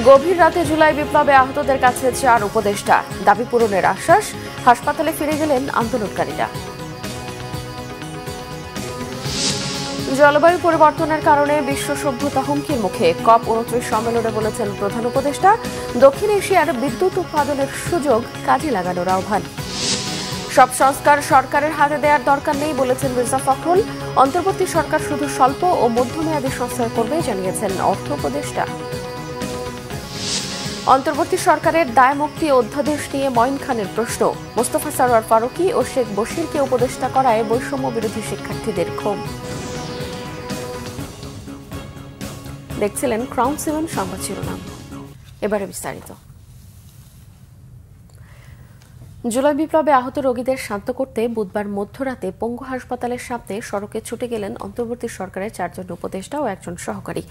গভীর রাতে জুলাই বিপ্লবে আহতদের কাছে 4 উপদেষ্টা, দাবি পূরণের আশ্বাস। হাসপাতালে ফিরে গেলেন আন্দোলনকারীরা। জলবায়ু পরিবর্তনের কারণে বিশ্ব সভ্যতা হুমকির মুখে। COP29 সম্মেলনে বলেছেন প্রধান উপদেষ্টা, দক্ষিণ এশিয়ার বিদ্যুৎ উৎপাদনের সুযোগ কাজে লাগানোর আহ্বান। সব সংস্কার সরকারের হাতে দেওয়ার দরকার নেই বলেছেন মির্জা ফখরুল। অন্তর্বর্তী সরকার শুধু স্বল্প ও মধ্যমেয়াদী সংস্কার করবে জানিয়েছেন অর্থ উপদেষ্টা। অন্তর্বর্তী সরকারের দায়মুক্তি অধ্যাদেশ নিয়ে মঈন খানের প্রশ্ন। মোস্তফা সরোয়ার ফারুকী ও শেখ বশিরকে উপদেষ্টা করায় বৈষম্য বিরোধী শিক্ষার্থীদের ক্ষোভ। দেখছিলেন ক্রাউন 7 সংবাদ শিরোনাম। এবারে বিস্তারিত। জুলাই বিপ্লবে আহত রোগীদের শান্ত করতে বুধবার মধ্যরাতে পঙ্গু হাসপাতালের সামনে সড়কে ছুটে গেলেন অন্তর্বর্তী সরকারের 4 জন উপদেষ্টা ও 1 জন সহকারী।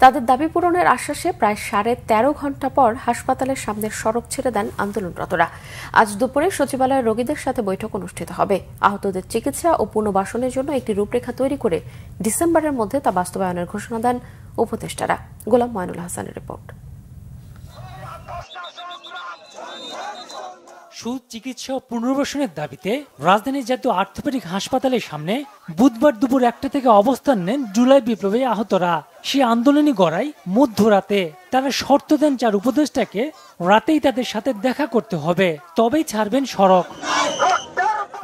তাদের দাবি পূরণের আশ্বাসে প্রায় 13.5 ঘণ্টা পর হাসপাতালের সামনের সড়ক ছেড়ে দেন আন্দোলনরতরা। আজ দুপুরে সচিবালয়ে রোগীদের সাথে বৈঠক অনুষ্ঠিত হবে। আহতদের চিকিৎসা ও পুনর্বাসনের জন্য একটি রূপরেখা তৈরি করে ডিসেম্বরের মধ্যে তা বাস্তবায়নের ঘোষণা দেন উপদেষ্টারা। গোলাম মঈনুল হাসানের রিপোর্ট। সুচিকিৎসা ও পুনর্বাসনের দাবিতে রাজধানীর জাতীয় অর্থোপেডিক হাসপাতালের সামনে বুধবার দুপুর 1টা থেকে অবস্থান নেন জুলাই বিপ্লবে আহতরা। সেই আন্দোলনী গড়াই মধ্যরাতে তারা শর্ত দেন 4 উপদেষ্টাকে রাতেই তাদের সাথে দেখা করতে হবে, তবেই ছাড়বেন সড়ক।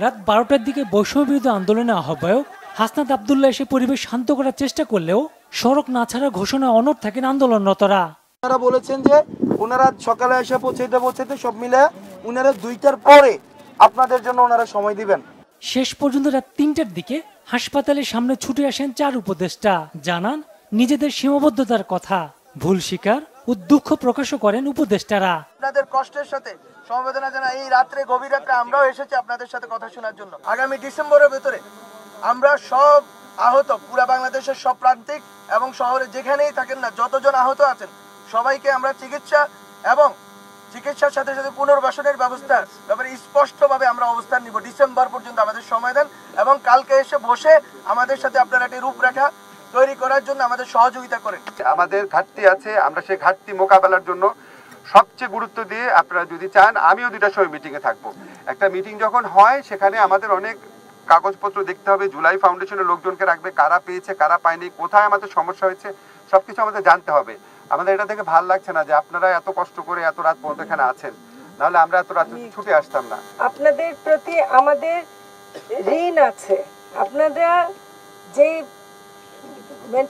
রাত 12টার দিকে বৈষম্য বিরোধী আন্দোলনের আহ্বায়ক হাসনাত আব্দুল্লাহ এসে পরিবেশ শান্ত করার চেষ্টা করলেও সড়ক না ছাড়ার ঘোষণায় অনড় থাকেন আন্দোলনরতরা। তারা বলেছেন যে ওনারা সকালে এসে পৌঁছাইতে সব মিলে ওনারা 2টার পরে আপনাদের জন্য ওনারা সময় দিবেন। শেষ পর্যন্ত রাত 3টার দিকে হাসপাতালের সামনে ছুটে আসেন 4 উপদেষ্টা, জানান নিজেদের সীমাবদ্ধতার কথা, ভুল স্বীকার ও দুঃখ প্রকাশও করেন উপদেষ্টারা। আপনাদের কষ্টের সাথে সমবেদনা জানাই। এই রাত্রে গভীর রাত্রে আমরাও এসেছি আপনাদের সাথে কথা শোনার জন্য। আগামী ডিসেম্বরের ভেতরে আমরা সব আহত পুরো বাংলাদেশের সব প্রান্তিক এবং শহরে যেখানেই থাকেন না যতজন আহত আছেন সবাইকে আমরা চিকিৎসা এবং চিকিৎসার সাথে সাথে পুনর্বাসনের ব্যবস্থা ব্যাপারে স্পষ্টভাবে আমরা অবস্থান নিব। ডিসেম্বর পর্যন্ত আমাদের সময় দেন এবং কালকে এসে বসে আমাদের সাথে আপনারা একটি রূপরেখা তৈরি করার জন্য আমাদের সহযোগিতা করেন। আমাদের ঘাটতি আছে, আমরা সেই ঘাটতি মোকাবেলার জন্য সবচেয়ে গুরুত্ব দিয়ে আপনারা যদি চান আমিও 2টার সময় মিটিংয়ে থাকবো। একটা মিটিং যখন হয় সেখানে আমাদের অনেক কাগজপত্র দেখতে হবে, জুলাই ফাউন্ডেশনের লোকজনকে রাখবে, কারা পেয়েছে কারা পায়নি, কোথায় আমাদের সমস্যা হয়েছে সবকিছু আমাদের জানতে হবে। আমাদের এটা থেকে ভালো লাগছে না যে আপনারা এত কষ্ট করে এত রাত পর্যন্ত এখানে আছেন, নাহলে আমরা এত রাত ছুটে আসতাম না। আপনাদের প্রতি আমাদের ঋণ আছে, আপনারা যে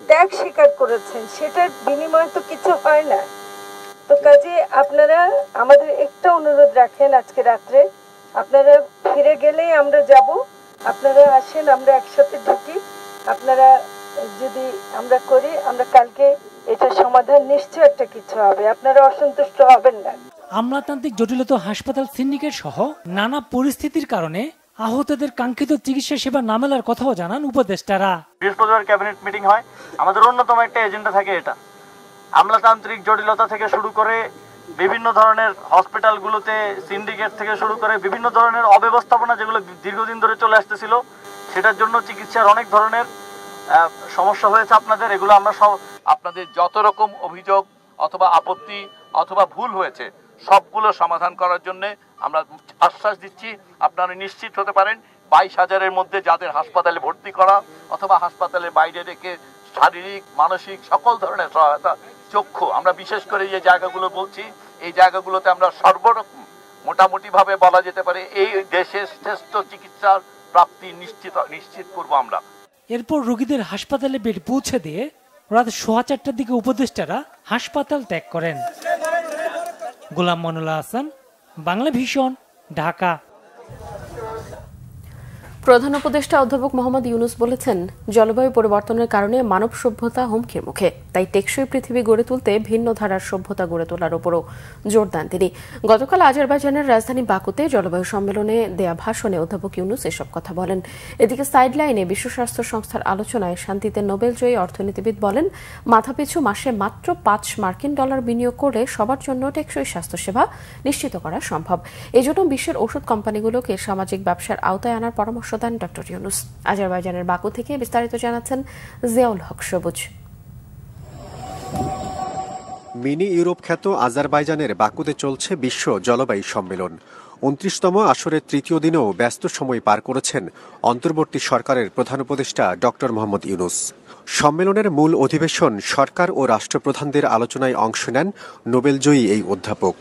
ত্যাগ স্বীকার করেছেন সেটার বিনিময়ে তো কিছু হয় না। তো কাজে আপনারা আমাদের একটা অনুরোধ রাখেন, আজকে রাত্রে আপনারা ফিরে গেলেই আমরা যাব, আপনারা আসেন, আমরা একসাথে ঢুকি। আপনারা যদি আমরা করি, আমরা কালকে এটা সমাধান নিশ্চয় একটা কিছু হবে, আপনারা অসন্তুষ্ট হবেন না। আমলাতান্ত্রিক জটিলতা হাসপাতাল সিন্ডিকেট সহ নানা পরিস্থিতির কারণে আহতদের কাঙ্ক্ষিত চিকিৎসা সেবা না মেলার কথাও জানান উপদেষ্টারা। বৃহস্পতিবার ক্যাবিনেট মিটিং হয়, আমাদের অন্যতম একটা এজেন্ডা থাকে এটা। আমলাতান্ত্রিক জটিলতা থেকে শুরু করে বিভিন্ন ধরনের হসপিটালগুলোতে সিন্ডিকেট থেকে শুরু করে বিভিন্ন ধরনের অব্যবস্থাপনা যেগুলো দীর্ঘদিন ধরে চলে আসতেছিল, সেটার জন্য চিকিৎসার অনেক ধরনের সমস্যা হয়েছে আপনাদের। এগুলো আমরা সব আপনাদের যত রকম অভিযোগ অথবা আপত্তি অথবা ভুল হয়েছে সবগুলো সমাধান করার জন্য আমরা আশ্বাস দিচ্ছি। আপনারা নিশ্চিত হতে পারেন 22,000-এর মধ্যে যাদের হাসপাতালে ভর্তি করা অথবা হাসপাতালের বাইরে রেখে শারীরিক মানসিক সকল ধরনের সহায়তা, চক্ষু, আমরা বিশেষ করে যে জায়গাগুলো বলছি এই জায়গাগুলোতে আমরা সর্বরকম মোটামুটিভাবে বলা যেতে পারে এই দেশের শ্রেষ্ঠ চিকিৎসার প্রাপ্তি নিশ্চিত করব আমরা। এরপর রোগীদের হাসপাতালে বেড পৌঁছে দিয়ে রাত 4:15টার দিকে উপদেষ্টারা হাসপাতাল ত্যাগ করেন। গোলাম মঈনুল হাসান, বাংলা ভিশন, ঢাকা। প্রধান উপদেষ্টা অধ্যাপক মোহাম্মদ ইউনূস বলেছেন, জলবায়ু পরিবর্তনের কারণে মানব সভ্যতা হুমকির মুখে, তাই টেকসই পৃথিবী গড়ে তুলতে ভিন্ন ধারার সভ্যতা গড়ে তোলার উপরও জোর দেন তিনি। গতকাল আজারবাইজানের রাজধানী বাকুতে জলবায়ু সম্মেলনে দেয়া ভাষণে অধ্যাপক ইউনূস এসব কথা বলেন। এদিকে সাইডলাইনে বিশ্ব স্বাস্থ্য সংস্থার আলোচনায় শান্তিতে নোবেলজয়ী অর্থনীতিবিদ বলেন, মাথাপিছু মাসে মাত্র $5 বিনিয়োগ করলে সবার জন্য টেকসই স্বাস্থ্যসেবা নিশ্চিত করা সম্ভব। এজন্য বিশ্বের ওষুধ কোম্পানিগুলোকে সামাজিক ব্যবসার আওতায় আনার পরামর্শ দেন ডক্টর ইউনূস। আজারবাইজানের বাকু থেকে বিস্তারিত জানাচ্ছেন জিয়াউল হক সবুজ। মিনি ইউরোপ খ্যাত আজারবাইজানের বাকুতে চলছে বিশ্ব জলবায়ু সম্মেলন। ২৯তম আসরের তৃতীয় দিনেও ব্যস্ত সময় পার করেছেন অন্তর্বর্তী সরকারের প্রধান উপদেষ্টা ডক্টর মোহাম্মদ ইউনূস। সম্মেলনের মূল অধিবেশন সরকার ও রাষ্ট্রপ্রধানদের আলোচনায় অংশ নেন নোবেলজয়ী এই অধ্যাপক।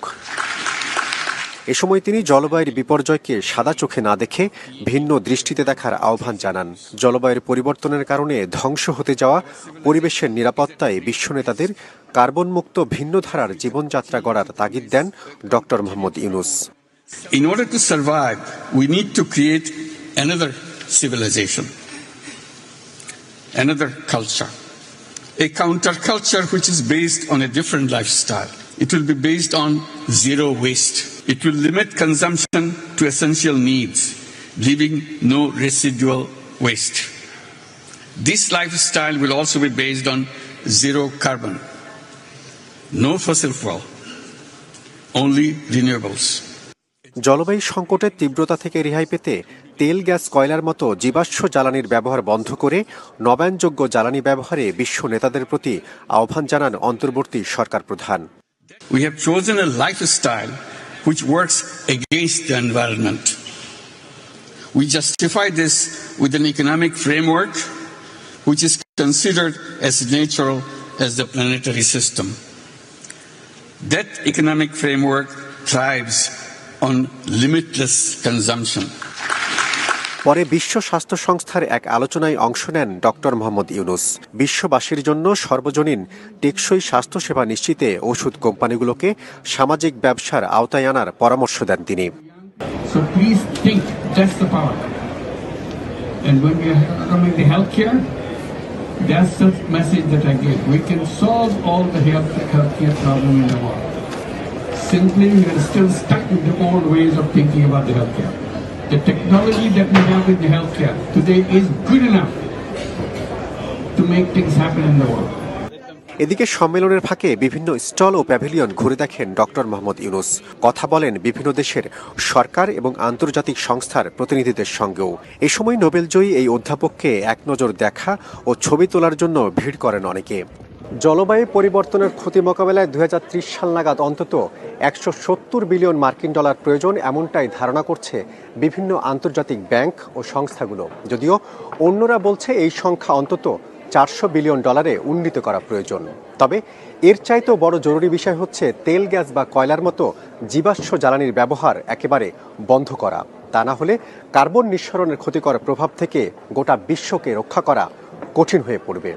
এ সময় তিনি জলবায়ুর বিপর্যয়কে সাদা চোখে না দেখে ভিন্ন দৃষ্টিতে দেখার আহ্বান জানান। জলবায়ুর পরিবর্তনের কারণে ধ্বংস হতে যাওয়া পরিবেশের নিরাপত্তায় বিশ্ব নেতাদের কার্বনমুক্ত ভিন্ন ধারার জীবনযাত্রা গড়ার তাগিদ দেন doctor Mohammad Yunus. In order to survive, we need to create another civilization, another culture, a counterculture which is based on a different lifestyle. It will be based on zero waste. It will limit consumption to essential needs, leaving no residual waste. This lifestyle will also be based on zero carbon, no fossil fuel, only renewables. জলবায়ু সংকটের তীব্রতা থেকে রেহাই পেতে তেল, gas, কয়লার মতো জীবাশ্ম জ্বালানির ব্যবহার বন্ধ করে নবায়নযোগ্য জ্বালানি ব্যবহারে বিশ্ব নেতাদের প্রতি আহ্বান জানান অন্তর্বর্তী সরকার প্রধান। We have chosen a lifestyle which works against the environment. We justify this with an economic framework which is considered as natural as the planetary system. That economic framework thrives on limitless consumption. পরে বিশ্ব স্বাস্থ্য সংস্থার এক আলোচনায় অংশ নেন doctor Mohammad Yunus. বিশ্ববাসীর জন্য সর্বজনীন টেকসই স্বাস্থ্যসেবা নিশ্চিতে ওষুধ কোম্পানিগুলোকে সামাজিক ব্যবসার আওতায় আনার পরামর্শ দেন তিনি। So please think, that's the power. And when we are coming to healthcare, that's the message that I give. We can solve all the healthcare problem in the world. Simply, we are still stuck with the old ways of thinking about the healthcare. The technology that we have in the healthcare today is good enough to make things happen in the world. এদিকে সম্মেলনের ফাঁকে বিভিন্ন stall ও pavilion ঘুরে দেখেন doctor Mohammad Yunus. কথা বলেন বিভিন্ন দেশের সরকার এবং আন্তর্জাতিক সংস্থার প্রতিনিধিদের সঙ্গেও। এ সময় নোবেলজয়ী এই অধ্যাপককে এক নজর দেখা ও ছবি তোলার জন্য ভিড় করেন অনেকে। জলবায়ু পরিবর্তনের ক্ষতি মোকাবেলায় ২০৩০ সাল নাগাদ অন্তত ১৭০ বিলিয়ন মার্কিন ডলার প্রয়োজন, এমনটাই ধারণা করছে বিভিন্ন আন্তর্জাতিক ব্যাংক ও সংস্থাগুলো। যদিও অন্যরা বলছে এই সংখ্যা অন্তত ৪০০ বিলিয়ন ডলারে উন্নীত করা প্রয়োজন। তবে এর চাইতেও বড় জরুরি বিষয় হচ্ছে তেল, গ্যাস বা কয়লার মতো জীবাশ্ম জ্বালানির ব্যবহার একেবারে বন্ধ করা। তা না হলে কার্বন নিঃসরণের ক্ষতিকর প্রভাব থেকে গোটা বিশ্বকে রক্ষা করা কঠিন হয়ে পড়বে।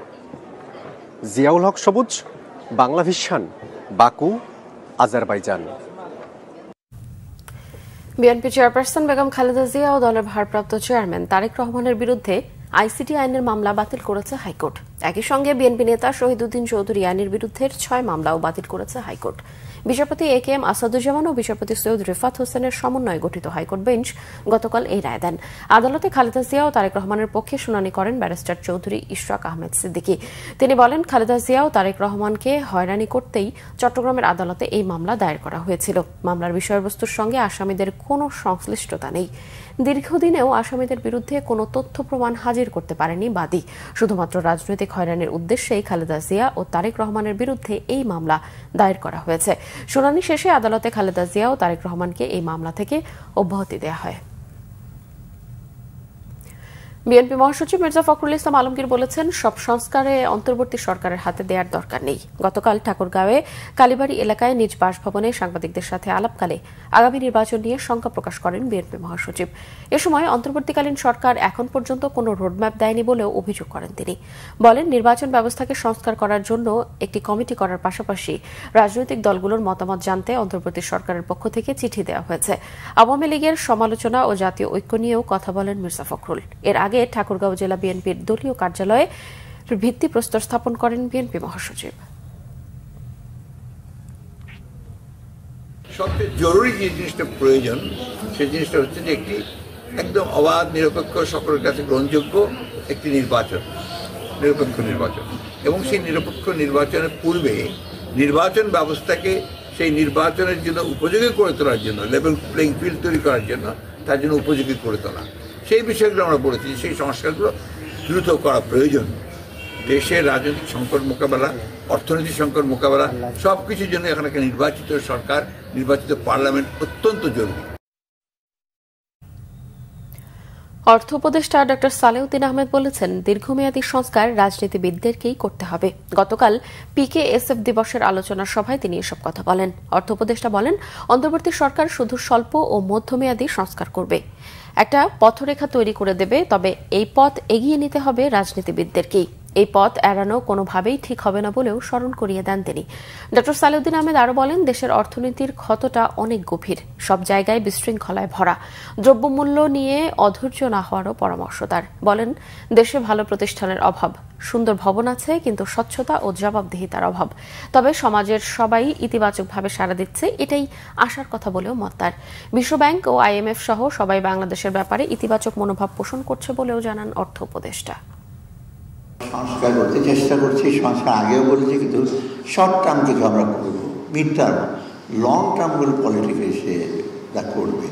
Ziaul Haque Sabuj, Bangla vision, Baku, Azerbaijan. BNP chairperson Begum Khaleda Zia ও দলের ভারপ্রাপ্ত চেয়ারম্যান তারেক রহমানের বিরুদ্ধে আইসিটি আইনের মামলা বাতিল করেছে হাইকোর্ট। একই সঙ্গে বিএনপি নেতা শহীদুদ্দিন চৌধুরী আইনের বিরুদ্ধে ৬ মামলাও বাতিল করেছে হাইকোর্ট। বিচারপতি এ.কে.এম. আসাদুজ্জামান ও বিচারপতি সৈয়দ রিফাত হোসেনের সমন্বয়ে গঠিত হাইকোর্ট বেঞ্চ গতকাল এই রায় দেন। আদালতে খালেদা জিয়া ও তারেক রহমানের পক্ষে শুনানি করেন ব্যারিস্টার চৌধুরী ইশরাক আহমেদ সিদ্দিকী। তিনি বলেন, খালেদা জিয়া ও তারেক রহমানকে হয়রানি করতেই চট্টগ্রামের আদালতে এই মামলা দায়ের করা হয়েছিল। মামলার বিষয়বস্তুর সঙ্গে আসামিদের কোনো সংশ্লিষ্টতা নেই। দীর্ঘদিনেও আসামিদের বিরুদ্ধে কোনো তথ্য প্রমাণ হাজির করতে পারেনি বাদী। শুধুমাত্র রাজনৈতিক হয়রানির উদ্দেশ্যেই খালেদা জিয়া ও তারেক রহমানের বিরুদ্ধে এই মামলা দায়ের করা হয়েছে। শুনানি শেষে আদালতে খালেদা জিয়া ও তারেক রহমানকে এই মামলা থেকে অব্যাহতি দেওয়া হয়। বিএনপি মহাসচিব মির্জা ফখরুল ইসলাম আলমগীর বলেছেন, সব সংস্কারে অন্তর্বর্তী সরকারের হাতে দেওয়ার দরকার নেই। গতকাল ঠাকুরগাঁওয়ে কালীবাড়ি এলাকায় নিজ বাসভবনে সাংবাদিকদের সাথে আলাপকালে আগামী নির্বাচন নিয়ে শঙ্কা প্রকাশ করেন বিএনপি মহাসচিব। এ সময় অন্তর্বর্তীকালীন সরকার এখন পর্যন্ত কোনো রোডম্যাপ দেয়নি বলেও অভিযোগ করেন তিনি। বলেন, নির্বাচন ব্যবস্থাকে সংস্কার করার জন্য একটি কমিটি করার পাশাপাশি রাজনৈতিক দলগুলোর মতামত জানতে অন্তর্বর্তী সরকারের পক্ষ থেকে চিঠি দেওয়া হয়েছে। আওয়ামী লীগের সমালোচনা ও জাতীয় ঐক্য নিয়েও কথা বলেন মির্জা ফখরুল। এর আগে ঠাকুরগাঁও জেলা বিএনপির দলীয় কার্যালয়ে ভিত্তিপ্রস্তর স্থাপন করেন বিএনপি মহাসচিব। সবচেয়ে জরুরি যে জিনিসটা প্রয়োজন সেই জিনিসটা হচ্ছে যে একটি একদম অবাধ, নিরপেক্ষ, সকলের কাছে গ্রহণযোগ্য একটি নিরপেক্ষ নির্বাচন। এবং সেই নিরপেক্ষ নির্বাচনের পূর্বে নির্বাচন ব্যবস্থাকে সেই নির্বাচনের জন্য উপযোগী করে তোলার জন্য, লেভেল প্লেইং ফিল্ড তৈরি করার জন্য, তার জন্য উপযোগী করে তোলা, সেই বিষয়গুলো আমরা বলেছি। সেই সংস্কারগুলো দ্রুত করা প্রয়োজন দেশের রাজনৈতিক সংকট মোকাবেলা, অর্থনৈতিক সংকট মোকাবেলা সব কিছুর জন্য এখন একটা নির্বাচিত সরকার, নির্বাচিত পার্লামেন্ট অত্যন্ত জরুরি। অর্থ উপদেষ্টা ডক্টর সালেউদ্দিন আহমেদ বলেছেন, দীর্ঘমেয়াদী সংস্কার রাজনীতিবিদদেরকেই করতে হবে। গতকাল PKSF দিবসের আলোচনা সভায় তিনি এসব কথা বলেন। অর্থ উপদেষ্টা বলেন, অন্তর্বর্তী সরকার শুধু স্বল্প ও মধ্যমেয়াদী সংস্কার করবে, একটা পথরেখা তৈরি করে দেবে, তবে এই পথ এগিয়ে নিতে হবে রাজনীতিবিদদেরকেই। এই পথ এড়ানো কোনোভাবেই ঠিক হবে না বলেও স্মরণ করিয়ে দেন তিনি। ডক্টর সালেউদ্দিন আহমেদ আরও বলেন, দেশের অর্থনীতির ক্ষতটা অনেক গভীর, সব জায়গায় বিশৃঙ্খলায় ভরা। দ্রব্যমূল্য নিয়ে অধৈর্য না হওয়ারও পরামর্শ তার। বলেন, দেশে ভালো প্রতিষ্ঠানের অভাব, সুন্দর ভবন আছে, কিন্তু স্বচ্ছতা ও জবাবদিহিতার অভাব। তবে সমাজের সবাই ইতিবাচকভাবে সাড়া দিচ্ছে, এটাই আশার কথা বলেও মত তার। বিশ্বব্যাংক ও IMF সহ সবাই বাংলাদেশের ব্যাপারে ইতিবাচক মনোভাব পোষণ করছে বলেও জানান অর্থ উপদেষ্টা। সংস্কার করতে চেষ্টা করছি, সংস্কার আগেও বলেছি, কিন্তু শর্ট টার্ম কিছু আমরা করব, মিড টার্ম, লং টার্মগুলো পলিটিক্যাল সে তা করবে।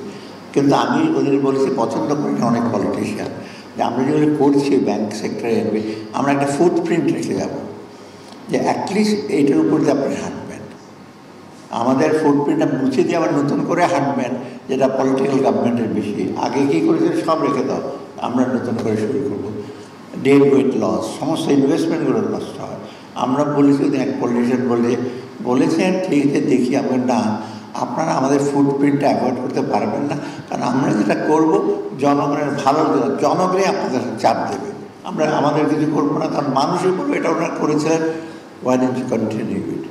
কিন্তু আমি ওদের বলেছি, পছন্দ করি না অনেক পলিটিশিয়ান, যে আমরা যেগুলো করছি ব্যাংক সেক্টরে, আমরা একটা ফুটপ্রিন্ট রেখে যাব, যে অ্যাটলিস্ট এইটার উপর দিয়ে আপনি হাঁটবেন। আমাদের ফুটপ্রিন্টটা মুছে দিয়ে আবার নতুন করে হাঁটবেন, যেটা পলিটিক্যাল গভর্নমেন্টের বেশি। আগে কী করেছে সব রেখে দাও, আমরা নতুন করে শুরু করবো। ডেড ওয়েট লস, সমস্ত ইনভেস্টমেন্টগুলো নষ্ট হয়। আমরা বলেছি, এক পলিটিশিয়ান বলেছেন, ঠিক আছে দেখি, আমরা না, আপনারা আমাদের ফুটপ্রিন্টটা অ্যাভয়েড করতে পারবেন না, কারণ আমরা যেটা করব জনগণের ভালোর জন্য, জনগণই আপনাদের চাপ দেবে, আমরা আমাদের কিছু করবো না, কারণ মানুষের উপর এটা ওনারা করেছিলেন। Why don't you continue it?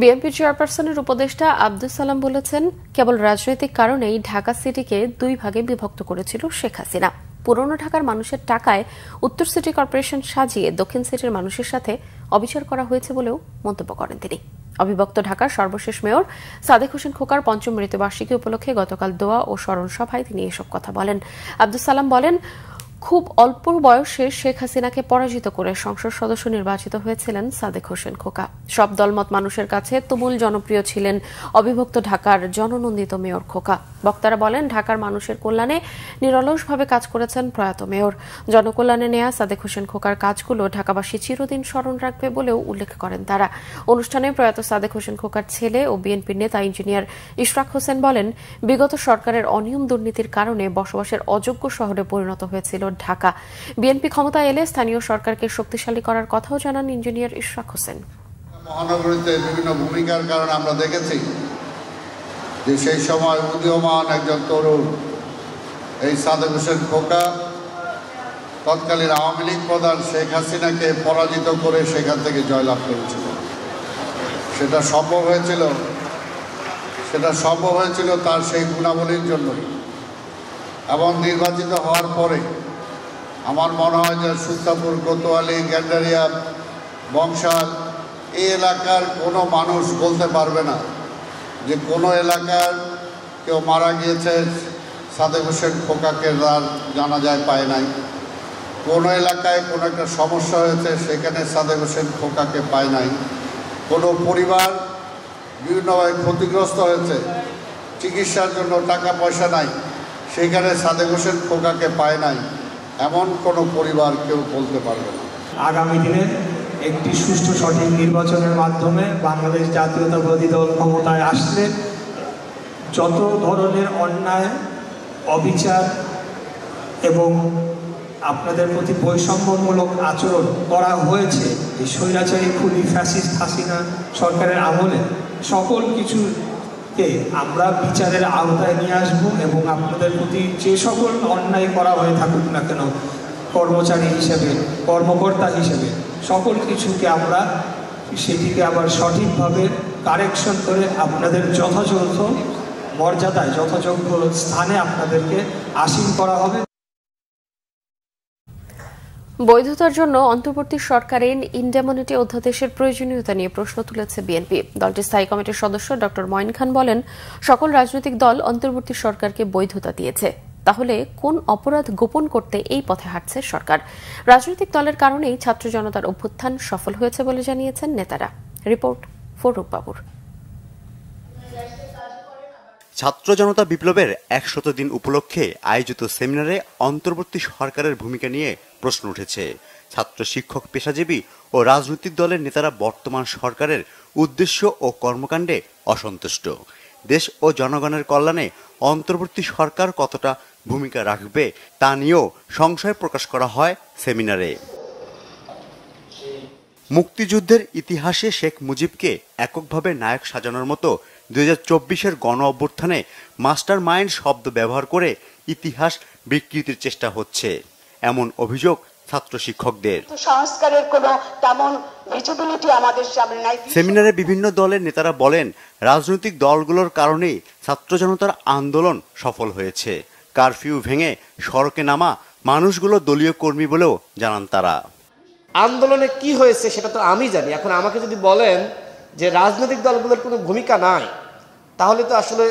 BNP চেয়ারপারসনের উপদেষ্টা আব্দুস সালাম বলেছেন, কেবল রাজনৈতিক কারণেই ঢাকা সিটিকে দুই ভাগে বিভক্ত করেছিল শেখ হাসিনা। পুরনো ঢাকার মানুষের টাকায় উত্তর সিটি কর্পোরেশন সাজিয়ে দক্ষিণ সিটির মানুষের সাথে অবিচার করা হয়েছে বলেও মন্তব্য করেন তিনি। অবিভক্ত ঢাকার সর্বশেষ মেয়র সাদেক হোসেন খোকার পঞ্চম মৃত্যুবার্ষিকী উপলক্ষে গতকাল দোয়া ও স্মরণ সভায় তিনি এসব কথা বলেন। আব্দুস সালাম বলেন, খুব অল্প বয়সে শেখ হাসিনাকে পরাজিত করে সংসদ সদস্য নির্বাচিত হয়েছিলেন সাদেক হোসেন খোকা। সব দলমত মানুষের কাছে তুমুল জনপ্রিয় ছিলেন অবিভক্ত ঢাকার জননন্দিত মেয়র খোকা। বক্তারা বলেন, ঢাকার মানুষের কল্যাণে নিরলসভাবে কাজ করেছেন প্রয়াত মেয়র। জনকল্যাণে নেয়া সাদেক হোসেন খোকার কাজগুলো ঢাকাবাসী চিরদিন স্মরণ রাখবে বলেও উল্লেখ করেন তারা। অনুষ্ঠানে প্রয়াত সাদেক হোসেন খোকার ছেলে ও বিএনপির নেতা ইঞ্জিনিয়ার ইশরাক হোসেন বলেন, বিগত সরকারের অনিয়ম দুর্নীতির কারণে বসবাসের অযোগ্য শহরে পরিণত হয়েছিল ঢাকা। বিএনপি ক্ষমতায় এলে স্থানীয় সরকারকে শক্তিশালী করার কথাও জানান ইঞ্জিনিয়ার ইশরাক হোসেন। মহানগরীতে বিভিন্ন ভূমিকার কারণে আমরা দেখেছি যে সেই সময় উদীয়মান একজন তরুণ এই সাদেক হোসেন খোকা তৎকালীন আওয়ামী লীগ প্রধান শেখ হাসিনাকে পরাজিত করে সেখান থেকে জয়লাভ করেছিল। সেটা সম্ভব হয়েছিল তার সেই গুণাবলীর জন্যই। এবং নির্বাচিত হওয়ার পরে আমার মনে হয় যে সুলতানপুর, কোতোয়ালি, গ্যান্ডারিয়া, বংশাল এই এলাকার কোনো মানুষ বলতে পারবে না যে কোনো এলাকার কেউ মারা গিয়েছে সাদেক হোসেন খোকাকে জানাজায় পায় নাই। কোনো এলাকায় কোনো একটা সমস্যা হয়েছে, সেখানে সাদেক হোসেন খোকাকে পায় নাই। কোনো পরিবার বিভিন্নভাবে ক্ষতিগ্রস্ত হয়েছে, চিকিৎসার জন্য টাকা পয়সা নাই, সেখানে সাদেক হোসেন খোকাকে পায় নাই, এমন কোনো পরিবার কেউ বলতে পারবে না। আগামী দিনে একটি সুষ্ঠু সঠিক নির্বাচনের মাধ্যমে বাংলাদেশ জাতীয়তাবাদী দল ক্ষমতায় আসলে যত ধরনের অন্যায়, অবিচার এবং আপনাদের প্রতি বৈষম্যমূলক আচরণ করা হয়েছে এই স্বৈরাচারী খুনি ফ্যাসিস্ট হাসিনা সরকারের আমলে, সকল কিছুকে আমরা বিচারের আওতায় নিয়ে আসবো এবং আপনাদের প্রতি যে সকল অন্যায় করা হয়ে থাকুক না কেন, কর্মচারী হিসেবে, কর্মকর্তা হিসেবে সকল কিছুকে আমরা সেটিকে আবার সঠিকভাবে কারেকশন করে আপনাদের যথাযথ মর্যাদায়, যথাযোগ্য স্থানে আপনাদেরকে আসীন করা হবে। বৈধতার জন্য অন্তর্বর্তী সরকারের ইনডেমনিটি অধ্যাদেশের প্রয়োজনীয়তা নিয়ে প্রশ্ন তুলেছে বিএনপি। দলটির স্থায়ী কমিটির সদস্য ডক্টর মঈন খান বলেন, সকল রাজনৈতিক দল অন্তর্বর্তী সরকারকে বৈধতা দিয়েছে, তাহলে কোন অপরাধ গোপন করতে এই পথে হাঁটছে সরকার? রাজনৈতিক দলের কারণেই ছাত্র জনতার অভ্যুত্থান সফল হয়েছে বলে জানিয়েছেন নেতারা। রিপোর্ট ফরুক বাবুর। ছাত্র জনতা বিপ্লবের ১০০ দিন উপলক্ষে আয়োজিত সেমিনারে অন্তর্বর্তী সরকারের ভূমিকা নিয়ে প্রশ্ন উঠেছে। ছাত্র শিক্ষক পেশাজীবী ও রাজনৈতিক দলের নেতারা বর্তমান সরকারের উদ্দেশ্য ও কর্মকাণ্ডে অসন্তুষ্ট। দেশ ও জনগণের কল্যাণে অন্তর্বর্তী সরকার কতটা ভূমিকা রাখবে তা নিয়েও সংশয় প্রকাশ করা হয় সেমিনারে। মুক্তিযুদ্ধের ইতিহাসে শেখ মুজিবকে এককভাবে নায়ক সাজানোর মতো 2024-এর গণ অভ্যুত্থানে মাস্টার মাইন্ড শব্দ ব্যবহার করে ইতিহাস বিকৃতির চেষ্টা হচ্ছে, এমন অভিযোগ ছাত্র শিক্ষকদের। সংস্কারের কোনো তেমন ভিজিবিলিটি আমাদের সামনে নাই। সেমিনারে বিভিন্ন দলের নেতারা বলেন, রাজনৈতিক দলগুলোর কারণেই ছাত্র জনতার আন্দোলন সফল হয়েছে। কারফিউ ভেঙে সড়কে নামা মানুষগুলো দলীয় কর্মী বলেও জানান তারা। আন্দোলনে কি হয়েছে সেটা তো আমি জানি। এখন আমাকে যদি বলেন যে রাজনৈতিক দলগুলোর কোনো ভূমিকা নাই, তাহলে তো আসলে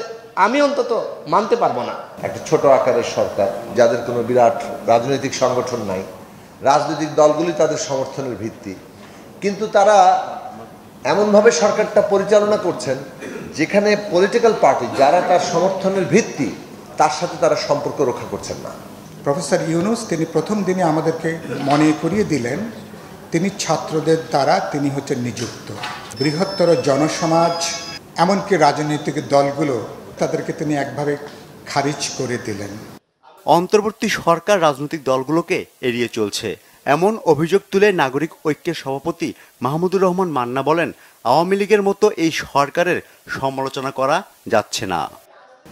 আমি অন্তত মানতে পারবো না। একটা ছোট আকারের সরকার, যাদের কোনো বিরাট রাজনৈতিক সংগঠন নাই, রাজনৈতিক দলগুলি তাদের সমর্থনের ভিত্তি, কিন্তু তারা এমনভাবে সরকারটা পরিচালনা করছেন যেখানে পলিটিক্যাল পার্টি যারা তার সমর্থনের ভিত্তি, তার সাথে তারা সম্পর্ক রক্ষা করছেন না। প্রফেসর ইউনূস তিনি প্রথম দিনে আমাদেরকে মনে করিয়ে দিলেন তিনি ছাত্রদের দ্বারা তিনি হচ্ছেন নিযুক্ত। বৃহত্তর জনসমাজ এমনকি রাজনৈতিক দলগুলো তাদেরকে তিনি একভাবে খারিজ করে দিলেন। অন্তর্বর্তী সরকার রাজনৈতিক দলগুলোকে এড়িয়ে চলছে, এমন অভিযোগ তুলে নাগরিক ঐক্যের সভাপতি মাহমুদুর রহমান মান্না বলেন, আওয়ামী লীগের মতো এই সরকারের সমালোচনা করা যাচ্ছে না।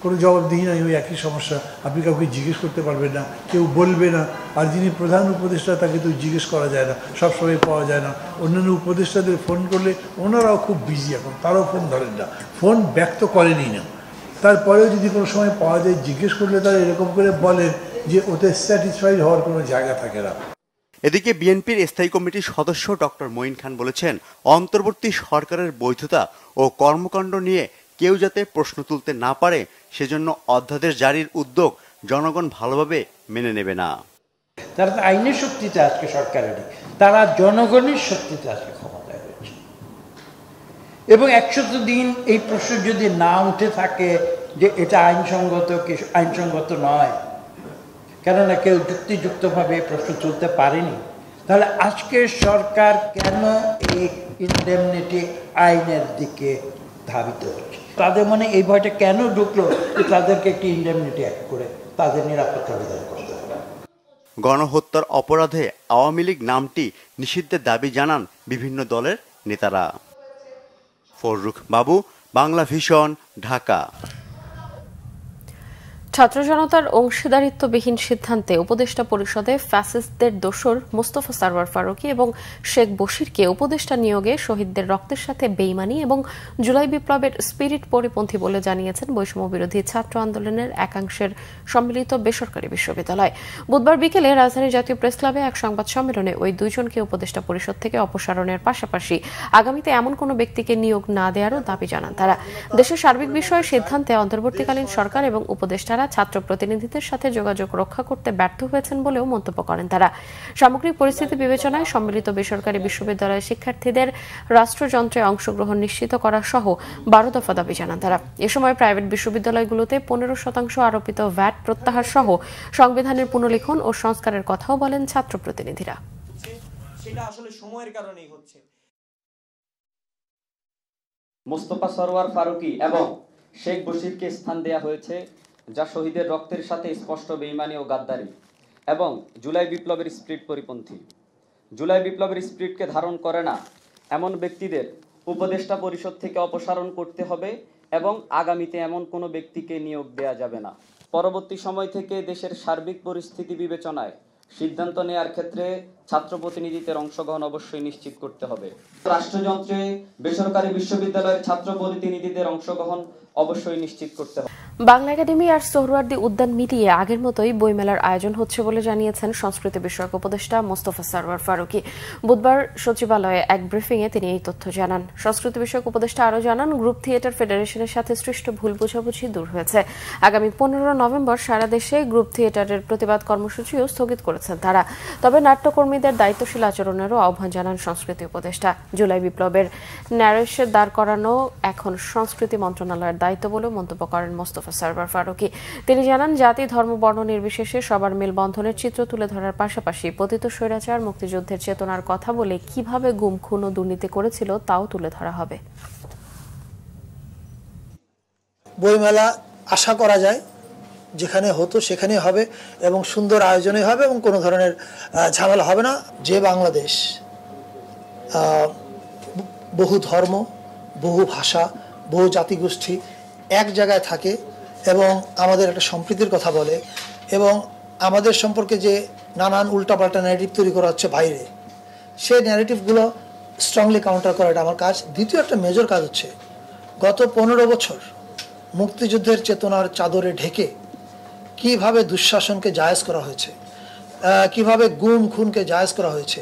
কোনো জবাবদিহি নাই, ওই একই সমস্যা। আপনি কাউকে জিজ্ঞেস করতে পারবেন না, কেউ বলবে না। আর যিনি প্রধান উপদেষ্টা তাকে তো জিজ্ঞেস করা যায় না, সবসময় পাওয়া যায় না। অন্যান্য উপদেষ্টাদের ফোন করলে ওনারাও খুব বিজি, এখন তারাও ফোন ধরেন না, ফোন ব্যক্ত করেনই না। তারপরেও যদি কোনো সময় পাওয়া যায়, জিজ্ঞেস করলে তারা এরকম করে বলেন যে ওতে স্যাটিসফাইড হওয়ার কোনো জায়গা থাকে না। এদিকে বিএনপির স্থায়ী কমিটির সদস্য ডক্টর মঈন খান বলেছেন, অন্তর্বর্তী সরকারের বৈধতা ও কর্মকাণ্ড নিয়ে কেউ যাতে প্রশ্ন তুলতে না পারে সেজন্য অধ্যাদেশ জারির উদ্যোগ জনগণ ভালোভাবে মেনে নেবে না। তারা তো আইনের শক্তিতে আজকে সরকারেরই, তারা জনগণের শক্তিতে আজকে ক্ষমতায় রয়েছে। এবং 100 দিন এই প্রশ্ন যদি না উঠে থাকে যে এটা আইনসঙ্গত কি আইনসঙ্গত নয়, কেননা কেউ যুক্তিযুক্তভাবে প্রশ্ন তুলতে পারেনি, তাহলে আজকের সরকার কেন এই ইনডেমনিটি আইনের দিকে ধাবিত হচ্ছে? তাদের মনে এই ভয়টা কেন ঢুকলো যে তাদেরকে একটি ইনডেমনিটি অ্যাক্ট করে তাদের নিরাপত্তা বিধান করতে হবে? গণহত্যার অপরাধে আওয়ামী লীগ নামটি নিষিদ্ধের দাবি জানান বিভিন্ন দলের নেতারা। ফররুখ বাবু, বাংলা ভিশন, ঢাকা। ছাত্র জনতার অংশীদারিত্ববিহীন সিদ্ধান্তে উপদেষ্টা পরিষদে ফ্যাসিস্টদের দোসর মোস্তফা সরওয়ার ফারুকী এবং শেখ বশিরকে উপদেষ্টা নিয়োগে শহীদদের রক্তের সাথে বেইমানি এবং জুলাই বিপ্লবের স্পিরিট পরিপন্থী বলে জানিয়েছেন বৈষম্য বিরোধী ছাত্র আন্দোলনের একাংশের সম্মিলিত বেসরকারি বিশ্ববিদ্যালয়। বুধবার বিকেলে রাজধানীর জাতীয় প্রেস ক্লাবে এক সংবাদ সম্মেলনে ওই দুইজনকে উপদেষ্টা পরিষদ থেকে অপসারণের পাশাপাশি আগামীতে এমন কোনো ব্যক্তিকে নিয়োগ না দেওয়ারও দাবি জানান তারা। দেশের সার্বিক বিষয়ে সিদ্ধান্তে অন্তর্বর্তীকালীন সরকার এবং উপদেষ্টারা ছাত্র প্রতিনিধিদের সাথে যোগাযোগ রক্ষা করতে ব্যর্থ হয়েছেন বলেও মন্তব্য করেন তারা। সামগ্রিক পরিস্থিতি বিবেচনায় সম্মিলিত বেসরকারি বিশ্ববিদ্যালয়ের শিক্ষার্থীদের রাষ্ট্রযন্ত্রে অংশগ্রহণ নিশ্চিত করা সহ 12 দফা দাবি জানান তারা। এ সময় প্রাইভেট বিশ্ববিদ্যালয়গুলোতে 15% আরোপিত ভ্যাট প্রত্যাহার সহ সংবিধানের পুনর্লিখন ও সংস্কারের কথাও বলেন ছাত্র প্রতিনিধিরা। সেটা আসলে সময়ের কারণেই হচ্ছে। মোস্তফা সরওয়ার ফারুকী এবং শেখ বশিরকে স্থান দেয়া হয়েছে, যা শহীদের রক্তের সাথে স্পষ্ট বেইমানি ও গাদ্দারি এবং জুলাই বিপ্লবের স্পিরিট পরিপন্থী। জুলাই বিপ্লবের স্পিরিটকে ধারণ করে না এমন ব্যক্তিদের উপদেষ্টা পরিষদ থেকে অপসারণ করতে হবে এবং আগামীতে এমন কোনো ব্যক্তিকে নিয়োগ দেয়া যাবে না। পরবর্তী সময় থেকে দেশের সার্বিক পরিস্থিতি বিবেচনায় সিদ্ধান্ত নেয়ার ক্ষেত্রে ছাত্র প্রতিনিধিদের অংশগ্রহণ অবশ্যই নিশ্চিত করতে হবে। রাষ্ট্রযন্ত্রে বেসরকারি বিশ্ববিদ্যালয়ের ছাত্র প্রতিনিধিদের অংশগ্রহণ অবশ্যই নিশ্চিত করতে হবে। বাংলা একাডেমি আর সোহরাওয়ার্দী উদ্যান মিলিয়ে আগের মতোই বইমেলার আয়োজন হচ্ছে বলে জানিয়েছেন সংস্কৃতি বিষয়ক উপদেষ্টা মোস্তফা সরওয়ার ফারুকী। বুধবার সচিবালয়ে এক ব্রিফিংয়ে তিনি এই তথ্য জানান। সংস্কৃতি বিষয়ক উপদেষ্টা আরও জানান, গ্রুপ থিয়েটার ফেডারেশনের সাথে সৃষ্ট ভুল বোঝাবুঝি দূর হয়েছে। আগামী 15 নভেম্বর সারা দেশে গ্রুপ থিয়েটারের প্রতিবাদ কর্মসূচিও স্থগিত করেছেন তারা। তবে নাট্যকর্মীদের দায়িত্বশীল আচরণেরও আহ্বান জানান সংস্কৃতি উপদেষ্টা। জুলাই বিপ্লবের ন্যারেশন দাঁড় করানো এখন সংস্কৃতি মন্ত্রণালয়ের দায়িত্ব বলে মন্তব্য করেন মোস্তফা সরওয়ার ফারুকী। তিনি জানান, জাতি ধর্ম বর্ণ নির্বিশেষে সবার মেলবন্ধনের চিত্র তুলে ধরার পাশাপাশি পতিত স্বৈরাচার মুক্তিযুদ্ধের চেতনার কথা বলে কিভাবে গুম খুন ও দুর্নীতি করেছিল তাও তুলে ধরা হবে। বইমেলা আশা করা যায় যেখানে হতো সেখানে হবে এবং সুন্দর আয়োজনে হবে এবং কোনো ধরনের ঝামেলা হবে না। যে বাংলাদেশ বহু ধর্ম, বহু ভাষা, বহু জাতিগোষ্ঠী এক জায়গায় থাকে এবং আমাদের একটা সম্প্রীতির কথা বলে এবং আমাদের সম্পর্কে যে নানান উল্টাপাল্টা ন্যারেটিভ তৈরি করা হচ্ছে বাইরে, সেই ন্যারেটিভগুলো স্ট্রংলি কাউন্টার করা এটা আমার কাজ। দ্বিতীয় একটা মেজর কাজ হচ্ছে গত 15 বছর মুক্তিযুদ্ধের চেতনার চাদরে ঢেকে কিভাবে দুঃশাসনকে জায়েজ করা হয়েছে, কিভাবে গুম খুনকে জায়েজ করা হয়েছে,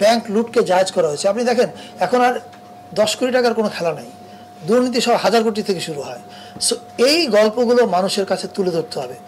ব্যাংক লুটকে জায়েজ করা হয়েছে। আপনি দেখেন এখন আর 10 কোটি টাকার কোনো খেলা নাই, দুর্নীতি সব 1000 কোটি থেকে শুরু হয়। সো এই গল্পগুলো মানুষের কাছে তুলে ধরতে হবে।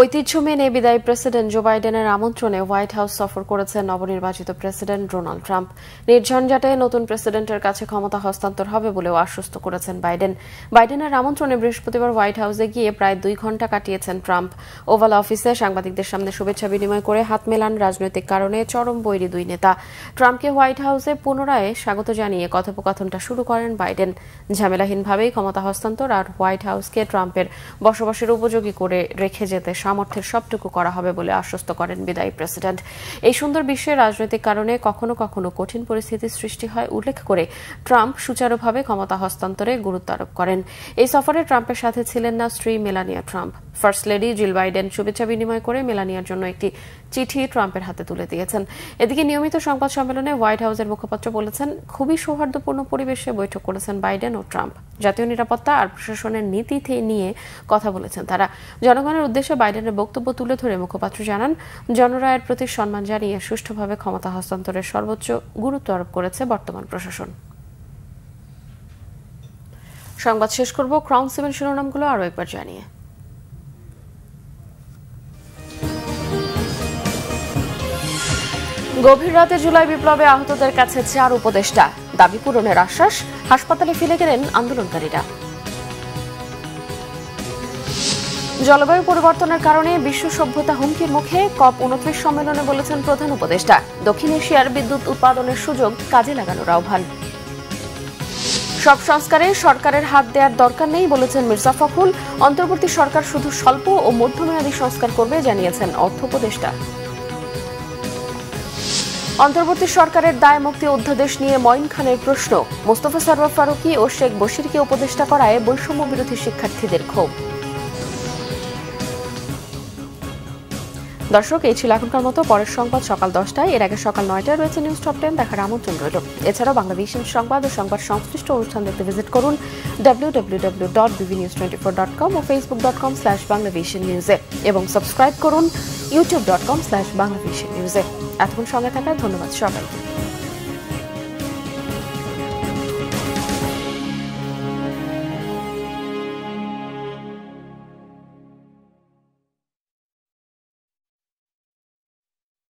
ঐতিহ্য মেনে বিদায়ী প্রেসিডেন্ট জো বাইডেনের আমন্ত্রণে হোয়াইট হাউস সফর করেছেন নবনির্বাচিত প্রেসিডেন্ট ডোনাল্ড ট্রাম্প। নির্ঝঞ্ঝাটে নতুন প্রেসিডেন্টের কাছে ক্ষমতা হস্তান্তর হবে বলেও আশ্বস্ত করেছেন বাইডেন। বাইডেনের আমন্ত্রণে বৃহস্পতিবার হোয়াইট হাউসে গিয়ে প্রায় 2 ঘণ্টা কাটিয়েছেন ট্রাম্প। ওভাল অফিসে সাংবাদিকদের সামনে শুভেচ্ছা বিনিময় করে হাত মেলান রাজনৈতিক কারণে চরম বৈরী দুই নেতা। ট্রাম্পকে হোয়াইট হাউসে পুনরায় স্বাগত জানিয়ে কথোপকথনটা শুরু করেন বাইডেন। ঝামেলাহীনভাবেই ক্ষমতা হস্তান্তর আর হোয়াইট হাউসকে ট্রাম্পের বসবাসের উপযোগী করে রেখে যেতে সামর্থ্যের সবটুকু করা হবে বলে আশ্বস্ত করেন বিদায়ী প্রেসিডেন্ট। এই সুন্দর বিশ্বে রাজনৈতিক কারণে কখনো কখনো কঠিন পরিস্থিতির সৃষ্টি হয় উল্লেখ করে ট্রাম্প সুচারুভাবে ক্ষমতা হস্তান্তরে গুরুত্ব আরোপ করেন। এই সফরে ট্রাম্পের সাথে ছিলেন না স্ত্রী Melania Trump. First lady Jill Biden শুভেচ্ছা বিনিময় করে মেলানিয়ার জন্য একটি চিঠি ট্রাম্পের হাতে তুলে দিয়েছেন। এদিকে নিয়মিত সংবাদ সম্মেলনে হোয়াইট হাউসের মুখপাত্র বলেছেন, খুবই সৌহার্দ্যপূর্ণ পরিবেশে বৈঠক করেছেন বাইডেন ও ট্রাম্প। জাতীয় নিরাপত্তা আর প্রশাসনের নীতি নিয়ে কথা বলেছেন তারা। জনগণের উদ্দেশ্যে বাইডেনের বক্তব্য তুলে ধরে মুখপাত্র জানান, জনরায়ের প্রতি সম্মান জানিয়ে সুষ্ঠুভাবে ক্ষমতা হস্তান্তরের সর্বোচ্চ গুরুত্ব আরোপ করেছে বর্তমান প্রশাসন। সংবাদ শেষ করব ক্রাউন 7 শিরোনামগুলো আরও একবার জানিয়ে। গভীর রাতে জুলাই বিপ্লবে আহতদের কাছে 4 উপদেষ্টা, দাবি পূরণের আশ্বাস, হাসপাতালে ফিরে গেলেন আন্দোলনকারীরা। জলবায়ু পরিবর্তনের কারণে বিশ্ব সভ্যতা হুমকির মুখে COP29 সম্মেলনে বলেছেন প্রধান উপদেষ্টা। দক্ষিণ এশিয়ার বিদ্যুৎ উৎপাদনের সুযোগ কাজে লাগানোর আহ্বান। সব সংস্কারে সরকারের হাত দেওয়ার দরকার নেই বলেছেন মির্জা ফখরুল। অন্তর্বর্তী সরকার শুধু স্বল্প ও মধ্যমেয়াদী সংস্কার করবে জানিয়েছেন অর্থ উপদেষ্টা। অন্তর্বর্তী সরকারের দায় মুক্তি অধ্যাদেশ নিয়ে মঈন খানের প্রশ্ন। মোস্তফা সরওয়ার ফারুকী ও শেখ বশিরকে উপদেষ্টা করায় বৈষম্য বিরোধী শিক্ষার্থীদের ক্ষোভ। দর্শক, এই ছিল এখনকার মতো। পরের সংবাদ সকাল 10টায়, এর আগে সকাল 9টায় রয়েছে নিউজ টপ 10 দেখার আমন্ত্রণ রইল। এছাড়াও বাংলাদেশের সংবাদ ও সংবাদ সংশ্লিষ্ট অনুষ্ঠান দেখতে ভিজিট করুন www.bbnews24.com ও facebook.com/banglavishnnews এবং সাবস্ক্রাইব করুন youtube.com/banglavishnnews। এতক্ষণ সঙ্গে থাকায় ধন্যবাদ সবাইকে।